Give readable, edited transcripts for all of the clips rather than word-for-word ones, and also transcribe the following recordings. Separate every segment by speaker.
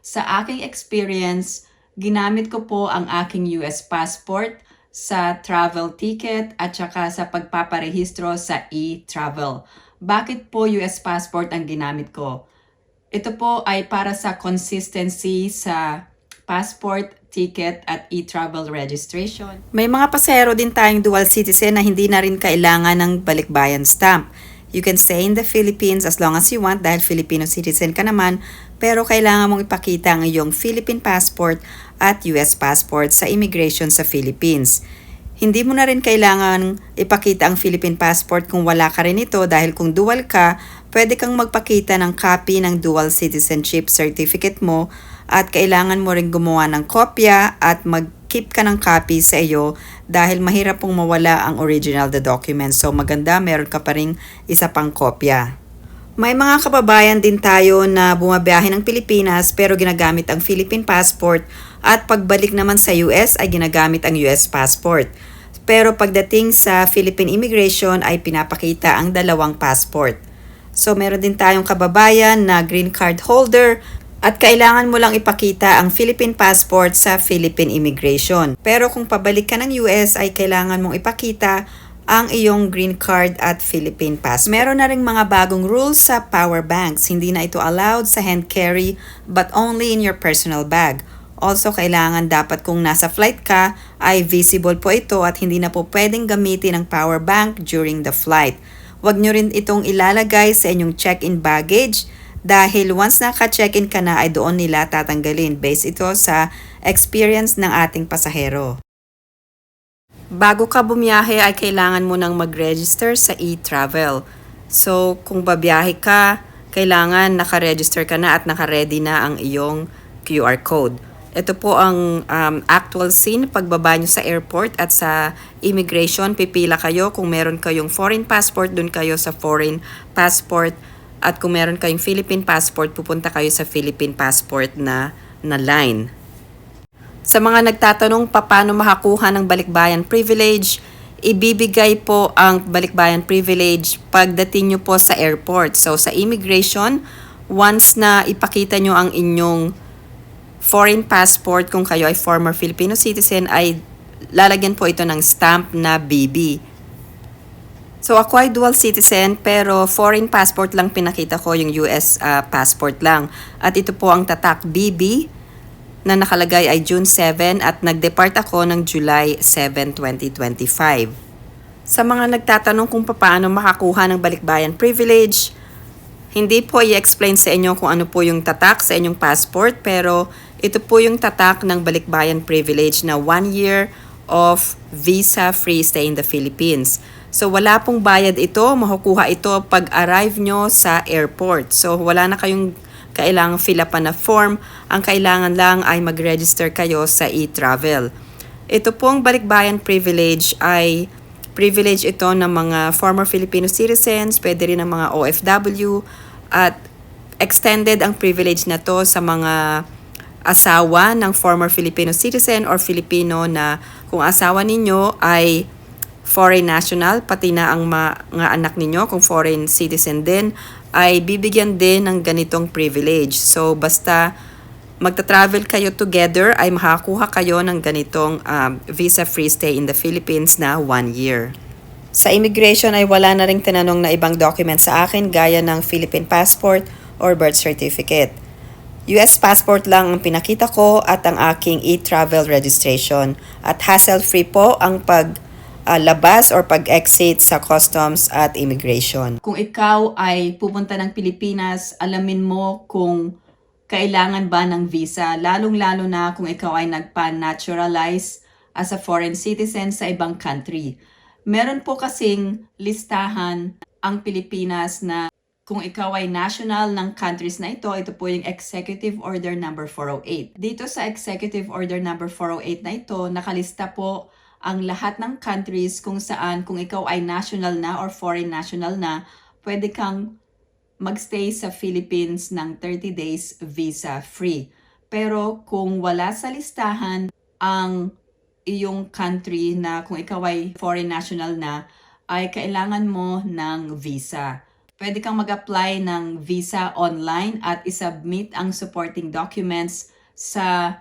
Speaker 1: Sa aking experience, ginamit ko po ang aking US passport sa travel ticket at saka sa pagpaparehistro sa e-travel. Bakit po US passport ang ginamit ko? Ito po ay para sa consistency sa passport, ticket at e-travel registration. May mga pasahero din tayong dual citizen na hindi na rin kailangan ng balikbayan stamp. You can stay in the Philippines as long as you want dahil Filipino citizen ka naman, pero kailangan mong ipakita ang iyong Philippine passport at US passport sa immigration sa Philippines. Hindi mo na rin kailangan ipakita ang Philippine passport kung wala ka rin ito dahil kung dual ka, pwede kang magpakita ng copy ng dual citizenship certificate mo at kailangan mo rin gumawa ng kopya at mag-keep ka ng copy sa iyo dahil mahirap pong mawala ang original the document. So maganda meron ka pa rin isa pang kopya. May mga kababayan din tayo na bumabiyahe ng Pilipinas pero ginagamit ang Philippine passport at pagbalik naman sa US ay ginagamit ang US passport. Pero pagdating sa Philippine immigration ay pinapakita ang dalawang passport. So meron din tayong kababayan na green card holder at kailangan mo lang ipakita ang Philippine passport sa Philippine immigration. Pero kung pabalik ka ng US ay kailangan mong ipakita ang iyong green card at Philippine passport. Meron na ring mga bagong rules sa power banks. Hindi na ito allowed sa hand carry but only in your personal bag. Also, kailangan dapat kung nasa flight ka ay visible po ito at hindi na po pwedeng gamitin ang power bank during the flight. Huwag nyo rin itong ilalagay sa inyong check-in baggage dahil once naka-check-in ka na ay doon nila tatanggalin based ito sa experience ng ating pasahero. Bago ka bumiyahe ay kailangan mo nang mag-register sa e-travel. So kung babiyahe ka, kailangan naka-register ka na at naka-ready na ang iyong QR code. Ito po ang actual scene pagbaba nyo sa airport at sa immigration. Pipila kayo kung meron kayong foreign passport, dun kayo sa foreign passport. At kung meron kayong Philippine passport, pupunta kayo sa Philippine passport na line. Sa mga nagtatanong paano makakuha ng balikbayan privilege, ibibigay po ang balikbayan privilege pagdating nyo po sa airport. So sa immigration, once na ipakita nyo ang inyong foreign passport, kung kayo ay former Filipino citizen, ay lalagyan po ito ng stamp na BB. So ako ay dual citizen pero foreign passport lang pinakita ko, yung US passport lang. At ito po ang tatak BB na nakalagay ay June 7 at nag-depart ako ng July 7, 2025. Sa mga nagtatanong kung paano makakuha ng balikbayan privilege, hindi po i-explain sa inyo kung ano po yung tatak sa inyong passport pero ito po yung tatak ng balikbayan privilege na 1 year of visa-free stay in the Philippines. So wala pong bayad ito, makukuha ito pag arrive nyo sa airport. So wala na kayong kailangan fill up na form, ang kailangan lang ay mag-register kayo sa e-travel. Ito pong balikbayan privilege ay privilege ito ng mga former Filipino citizens, pwede rin ng mga OFW, at extended ang privilege na to sa mga asawa ng former Filipino citizen or Filipino na kung asawa ninyo ay foreign national, pati na ang mga anak ninyo kung foreign citizen din, ay bibigyan din ng ganitong privilege. So basta magta-travel kayo together ay makakuha kayo ng ganitong visa-free stay in the Philippines na 1 year. Sa immigration ay wala na ring tinanong na ibang document sa akin gaya ng Philippine passport or birth certificate. US passport lang ang pinakita ko at ang aking e-travel registration. At hassle-free po ang labas or pag-exit sa customs at immigration. Kung ikaw ay pupunta ng Pilipinas, alamin mo kung kailangan ba ng visa, lalong-lalo na kung ikaw ay nagpa-naturalize as a foreign citizen sa ibang country. Meron po kasing listahan ang Pilipinas na kung ikaw ay national ng countries na ito po yung Executive Order number 408. Dito sa Executive Order number 408 na ito, nakalista po ang lahat ng countries kung saan kung ikaw ay national na or foreign national na, pwede kang magstay sa Philippines ng 30 days visa-free. Pero kung wala sa listahan ang iyong country na kung ikaw ay foreign national na, ay kailangan mo ng visa. Pwede kang mag-apply ng visa online at isubmit ang supporting documents sa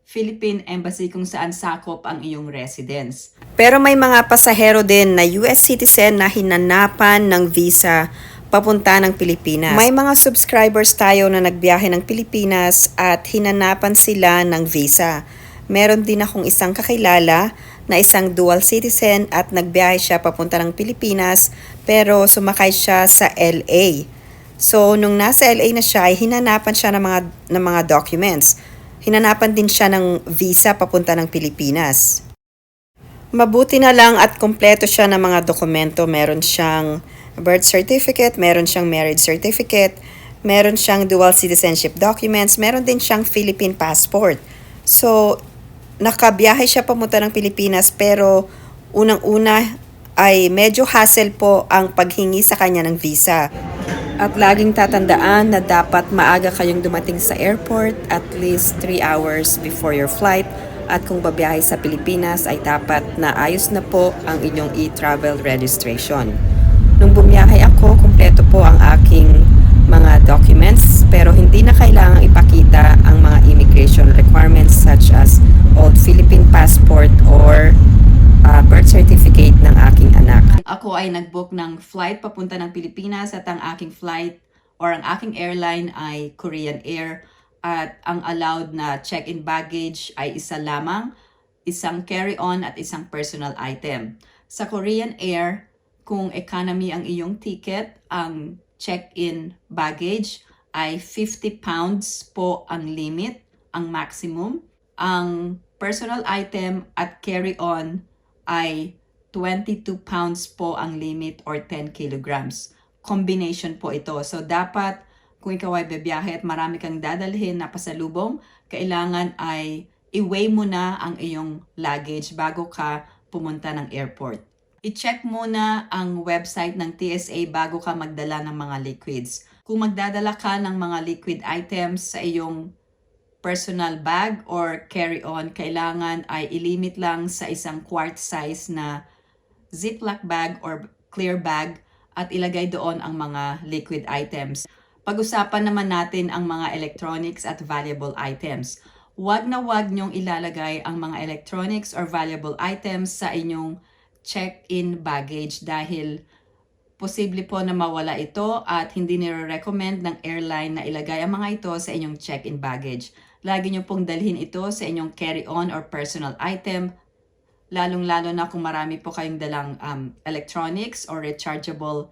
Speaker 1: Philippine Embassy kung saan sakop ang iyong residence. Pero may mga pasahero din na US citizen na hinanapan ng visa papunta ng Pilipinas. May mga subscribers tayo na nagbiyahe ng Pilipinas at hinanapan sila ng visa. Meron din akong isang kakilala na isang dual citizen at nagbiyahe siya papunta ng Pilipinas pero sumakay siya sa LA. So, nung nasa LA na siya, ay hinanapan siya ng mga documents. Hinanapan din siya ng visa papunta ng Pilipinas. Mabuti na lang at kumpleto siya ng mga dokumento. Meron siyang birth certificate, meron siyang marriage certificate, meron siyang dual citizenship documents, meron din siyang Philippine passport. So, nakabiyahe siya papunta ng Pilipinas pero unang-una ay medyo hassle po ang paghingi sa kanya ng visa. At laging tatandaan na dapat maaga kayong dumating sa airport at least 3 hours before your flight. At kung babiyahe sa Pilipinas ay dapat na ayos na po ang inyong e-travel registration. Nung bumiyahe ako, kumpleto po ang aking mga documents pero hindi na kailangang ipakita ang mga immigration requirements such as old Philippine passport or birth certificate ng aking anak. Ako ay nag-book ng flight papunta ng Pilipinas at ang aking flight or ang aking airline ay Korean Air at ang allowed na check-in baggage ay isa lamang, isang carry-on at isang personal item. Sa Korean Air, kung economy ang iyong ticket, ang check-in baggage ay 50 pounds po ang limit, ang maximum. Ang personal item at carry-on ay 22 pounds po ang limit or 10 kilograms. Combination po ito. So dapat kung ikaw ay bebiyahe at marami kang dadalhin na pasalubong, kailangan ay i-weigh mo na ang iyong luggage bago ka pumunta ng airport. I-check muna ang website ng TSA bago ka magdala ng mga liquids. Kung magdadala ka ng mga liquid items sa iyong personal bag or carry-on, kailangan ay ilimit lang sa isang quart size na Ziploc bag or clear bag at ilagay doon ang mga liquid items. Pag-usapan naman natin ang mga electronics at valuable items. Huwag na huwag niyong ilalagay ang mga electronics or valuable items sa inyong check-in baggage dahil posible po na mawala ito at hindi nire-recommend ng airline na ilagay ang mga ito sa inyong check-in baggage. Lagi niyo pong dalhin ito sa inyong carry-on or personal item, lalong-lalo na kung marami po kayong dalang electronics or rechargeable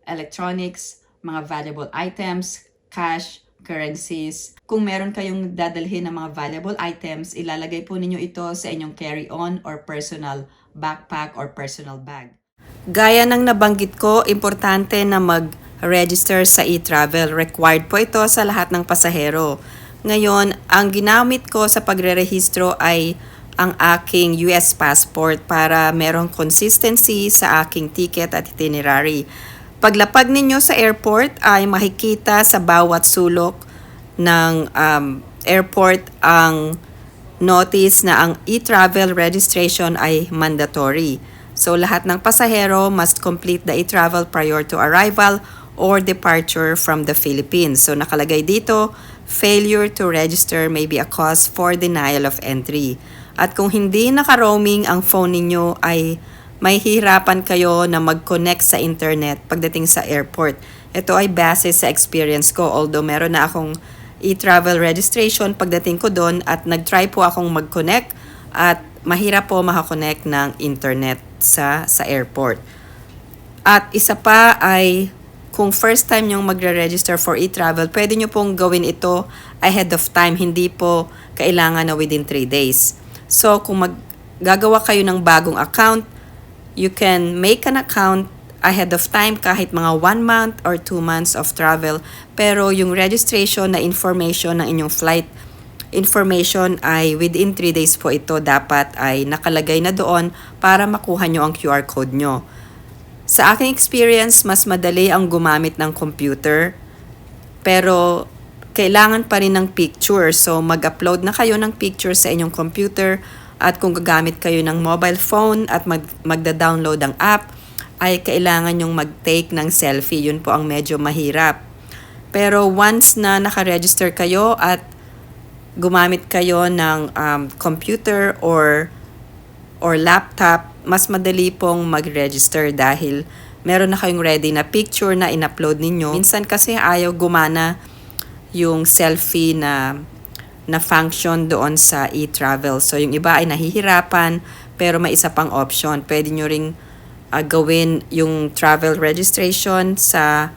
Speaker 1: electronics, mga valuable items, cash, currencies. Kung meron kayong dadalhin ng mga valuable items, ilalagay po ninyo ito sa inyong carry-on or personal backpack or personal bag. Gaya ng nabanggit ko, importante na mag-register sa e-travel. Required po ito sa lahat ng pasahero. Ngayon, ang ginamit ko sa pagre-rehistro ay ang aking US passport para merong consistency sa aking ticket at itinerary. Paglapag ninyo sa airport ay makikita sa bawat sulok ng airport ang notice na ang e-travel registration ay mandatory. So lahat ng pasahero must complete the e-travel prior to arrival or departure from the Philippines. So nakalagay dito, failure to register may be a cause for denial of entry. At kung hindi naka-roaming ang phone ninyo ay may hirapan kayo na mag-connect sa internet pagdating sa airport. Ito ay base sa experience ko, although meron na akong e-travel registration pagdating ko doon at nag-try po akong mag-connect at mahirap po makakonect ng internet sa airport. At isa pa ay kung first time yung magre-register for e-travel, pwede nyo pong gawin ito ahead of time, hindi po kailangan na within 3 days. So kung gagawa kayo ng bagong account, you can make an account ahead of time kahit mga 1 month or 2 months of travel. Pero yung registration na information ng inyong flight information ay within 3 days po ito dapat ay nakalagay na doon para makuha nyo ang QR code nyo. Sa aking experience, mas madali ang gumamit ng computer pero kailangan pa rin ng picture. So mag-upload na kayo ng picture sa inyong computer at kung gagamit kayo ng mobile phone at magda-download ang app, ay kailangan yung mag-take ng selfie. Yun po ang medyo mahirap. Pero once na nakaregister kayo at gumamit kayo ng computer or laptop, mas madali pong mag-register dahil meron na kayong ready na picture na in-upload ninyo. Minsan kasi ayaw gumana yung selfie na function doon sa e-travel. So yung iba ay nahihirapan pero may isa pang option. Pwede nyo ring gawin yung travel registration sa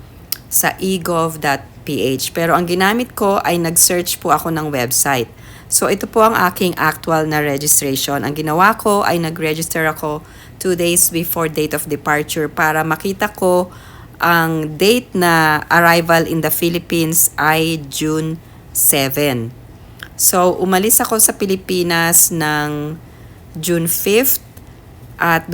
Speaker 1: egov.ph. Pero ang ginamit ko ay nag-search po ako ng website. So ito po ang aking actual na registration. Ang ginawa ko ay nag-register ako 2 days before date of departure para makita ko ang date na arrival in the Philippines ay June 7. So umalis ako sa Pilipinas ng June 5th at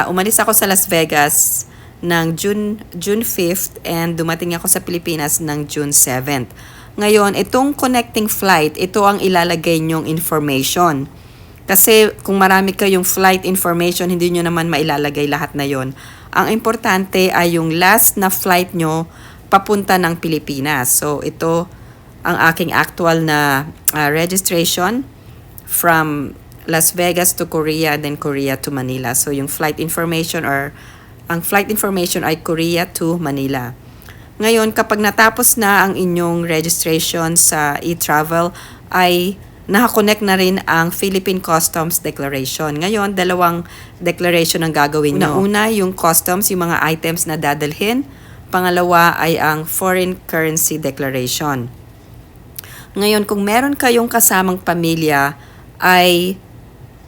Speaker 1: umalis ako sa Las Vegas ng June 5th and dumating ako sa Pilipinas ng June 7th. Ngayon, itong connecting flight, ito ang ilalagay nyong information. Kasi kung marami kayong flight information, hindi nyo naman mailalagay lahat na yon. Ang importante ay yung last na flight nyo papunta ng Pilipinas. So, ito ang aking actual na registration from Las Vegas to Korea, then Korea to Manila. So, yung flight information ang flight information ay Korea to Manila. Ngayon, kapag natapos na ang inyong registration sa e-travel, ay nakakonect na rin ang Philippine Customs Declaration. Ngayon, dalawang declaration ang gagawin nyo. Una, yung customs, yung mga items na dadalhin. Pangalawa ay ang Foreign Currency Declaration. Ngayon, kung meron kayong kasamang pamilya, ay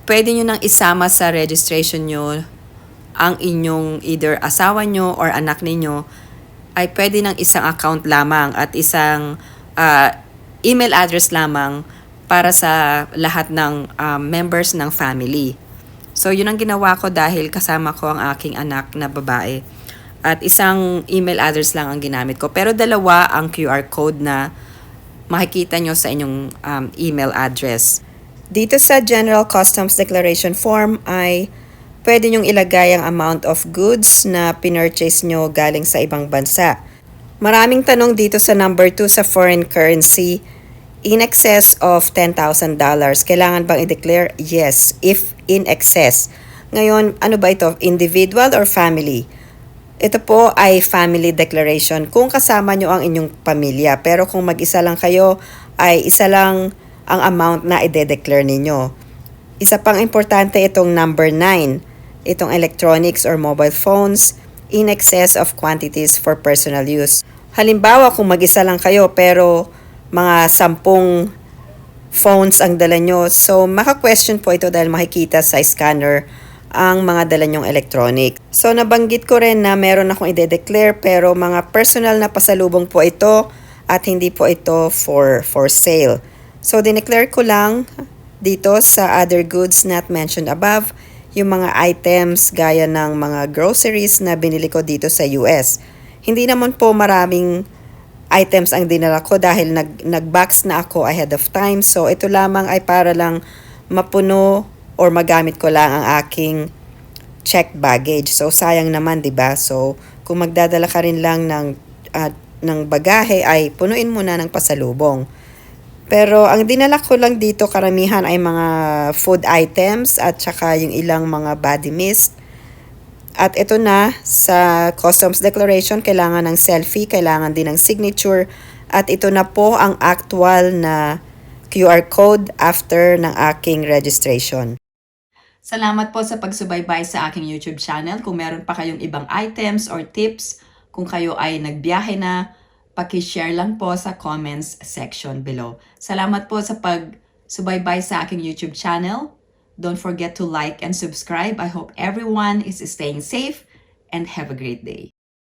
Speaker 1: pwede nyo nang isama sa registration nyo ang inyong either asawa nyo or anak ninyo, ay pwede ng isang account lamang at isang email address lamang para sa lahat ng members ng family. So, yun ang ginawa ko dahil kasama ko ang aking anak na babae. At isang email address lang ang ginamit ko. Pero dalawa ang QR code na makikita nyo sa inyong email address. Dito sa General Customs Declaration Form ay pwede nyong ilagay ang amount of goods na pinurchase nyo galing sa ibang bansa. Maraming tanong dito sa number 2 sa foreign currency. In excess of $10,000. Kailangan bang i-declare? Yes, if in excess. Ngayon, ano ba ito? Individual or family? Ito po ay family declaration kung kasama nyo ang inyong pamilya. Pero kung mag-isa lang kayo, ay isa lang ang amount na i-declare ninyo. Isa pang importante itong number 9. Itong electronics or mobile phones in excess of quantities for personal use. Halimbawa, kung mag-isa lang kayo pero mga 10 phones ang dala nyo, so maka-question po ito dahil makikita sa scanner ang mga dala nyong electronic. So nabanggit ko rin na meron akong i-declare pero mga personal na pasalubong po ito at hindi po ito for sale. So dineclare ko lang dito sa other goods not mentioned above yung mga items gaya ng mga groceries na binili ko dito sa US. Hindi naman po maraming items ang dinala ko dahil nag-box na ako ahead of time. So ito lamang ay para lang mapuno or magamit ko lang ang aking checked baggage. So sayang naman, 'di ba? So kung magdadala ka rin lang ng bagahe ay punuin mo na ng pasalubong. Pero ang dinala ko lang dito karamihan ay mga food items at saka yung ilang mga body mist. At ito na sa customs declaration, kailangan ng selfie, kailangan din ng signature. At ito na po ang actual na QR code after ng aking registration. Salamat po sa pagsubaybay sa aking YouTube channel. Kung meron pa kayong ibang items or tips, kung kayo ay nagbiyahe na, paki-share lang po sa comments section below. Salamat po sa pagsubaybay sa aking YouTube channel. Don't forget to like and subscribe. I hope everyone is staying safe and have a great day.